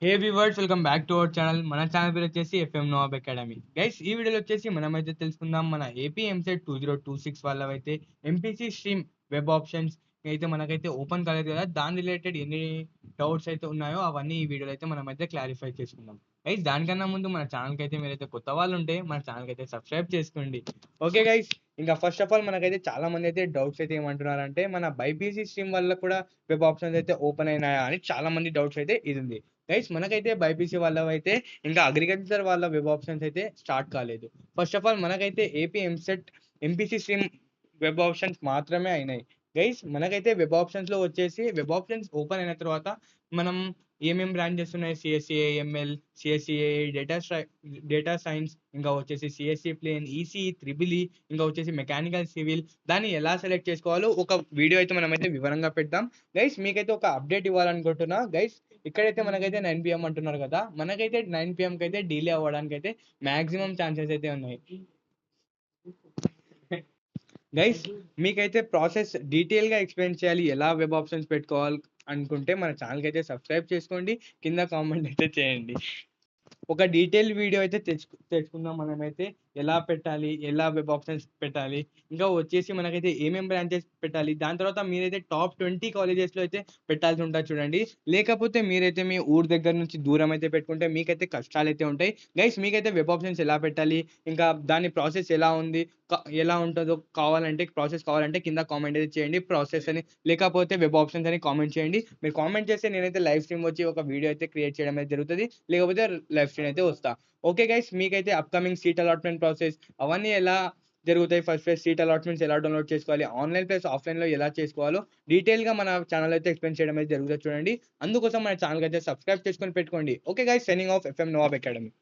Hey viewers, welcome back to our channel. మన channel పేరు వచ్చేసి ఎఫ్ఎం నవాబ్ అకాడమీ. గైస్, ఈ వీడియోలో వచ్చేసి మనమైతే తెలుసుకుందాం మన ఏపీ ఎంసెట్ 2026 వాళ్ళవైతే ఎంపీసీ స్ట్రీమ్ వెబ్ ఆప్షన్స్ అయితే మనకైతే ఓపెన్ కాలేదు కదా, దాని రిలేటెడ్ ఎన్ని డౌట్స్ అయితే ఉన్నాయో అవన్నీ ఈ వీడియోలో అయితే మనమైతే క్లారిఫై చేసుకుందాం. గైస్, దానికన్నా ముందు మన ఛానల్కి అయితే మీరైతే కొత్త వాళ్ళు ఉంటే మన ఛానల్కి అయితే సబ్స్క్రైబ్ చేసుకోండి. ఓకే గైస్, ఇంకా ఫస్ట్ ఆఫ్ ఆల్ మనకైతే చాలా మంది అయితే డౌట్స్ అయితే ఏమంటున్నారంటే మన బైపీసీ స్ట్రీమ్ వల్ల కూడా వెబ్ ఆప్షన్స్ అయితే ఓపెన్ అయినాయా అని చాలా మంది డౌట్స్ అయితే ఇది ఉంది. గైస్, మనకైతే బైపీసీ వాళ్ళవైతే ఇంకా అగ్రికల్చర్ వాళ్ళ వెబ్ ఆప్షన్స్ అయితే స్టార్ట్ కాలేదు. ఫస్ట్ ఆఫ్ ఆల్ మనకైతే AP EAMCET MPC stream web options మాత్రమే అయినాయి. గైస్, మనకైతే వెబ్ ఆప్షన్స్లో వచ్చేసి వెబ్ ఆప్షన్స్ ఓపెన్ అయిన తర్వాత మనం ఏమేం బ్రాంచెస్ ఉన్నాయి, సిఎస్సిఏ ఎంఎల్, సిఎస్సిఏ డేటా సైన్స్, ఇంకా వచ్చేసి సిఎస్సి ప్లేన్, ఈసీ, త్రిబిలి, ఇంకా వచ్చేసి మెకానికల్ సివిల్, దాన్ని ఎలా సెలెక్ట్ చేసుకోవాలో ఒక వీడియో అయితే మనమైతే వివరంగా పెడతాం. గైస్, మీకైతే ఒక అప్డేట్ ఇవ్వాలనుకుంటున్నా. గైస్, ఇక్కడైతే మనకైతే 9 PM అంటున్నారు కదా, మనకైతే 9 PM అయితే డిలే అవ్వడానికి అయితే మాక్సిమం ఛాన్సెస్ అయితే ఉన్నాయి. గైస్, మీకైతే ప్రాసెస్ డీటెయిల్గా ఎక్స్ప్లెయిన్ చేయాలి, ఎలా వెబ్ ఆప్షన్స్ పెట్టుకోవాలి అనుకుంటే మన ఛానల్కి అయితే సబ్స్క్రైబ్ చేసుకోండి, కింద కామెంట్ అయితే చేయండి. ఒక డీటెయిల్ వీడియో అయితే తెచ్చుకుందాం. మనమైతే ఎలా పెట్టాలి, ఎలా వెబ్ ఆప్షన్స్ పెట్టాలి, ఇంకా వచ్చేసి మనకైతే ఏమేం బ్రాంచెస్ పెట్టాలి, దాని తర్వాత మీరైతే టాప్ 20 కాలేజెస్లో అయితే పెట్టాల్సి ఉంటుంది చూడండి. లేకపోతే మీరైతే మీ ఊరు దగ్గర నుంచి దూరం అయితే పెట్టుకుంటే మీకైతే కష్టాలు అయితే ఉంటాయి. గైస్, మీకైతే వెబ్ ఆప్షన్స్ ఎలా పెట్టాలి, ఇంకా దాని ప్రాసెస్ ఎలా ఉంది, ఎలా ఉంటుందో ప్రాసెస్ కావాలంటే కింద కామెంట్ అయితే చేయండి. ప్రాసెస్ అని లేకపోతే వెబ్ ఆప్షన్స్ అని కామెంట్ చేయండి. మీరు కామెంట్ చేస్తే నేనైతే లైవ్ స్ట్రీమ్ వచ్చి ఒక వీడియో అయితే క్రియేట్ చేయడం అయితే జరుగుతుంది, లేకపోతే లైవ్ స్ట్రీమ్ అయితే వస్తా. ఓకే గైస్, మీకైతే అప్కమింగ్ సీట్ అలాట్మెంట్ ప్రాసెస్ అవన్నీ ఎలా జరుగుతాయి, ఫస్ట్ ఫేజ్ సీట్ అలాట్మెంట్స్ ఎలా డౌన్లోడ్ చేసుకోవాలి, ఆన్లైన్ ప్లస్ ఆఫ్లైన్లో ఎలా చేసుకోవాలో డీటెయిల్గా మన ఛానల్ అయితే ఎక్స్ప్లెయిన్ చేయడం అయితే జరుగుతుంది చూడండి. అందుకోసం మన ఛానల్ అయితే సబ్స్క్రైబ్ చేసుకొని పెట్టుకోండి. Okay guys, signing off FM Nawab academy.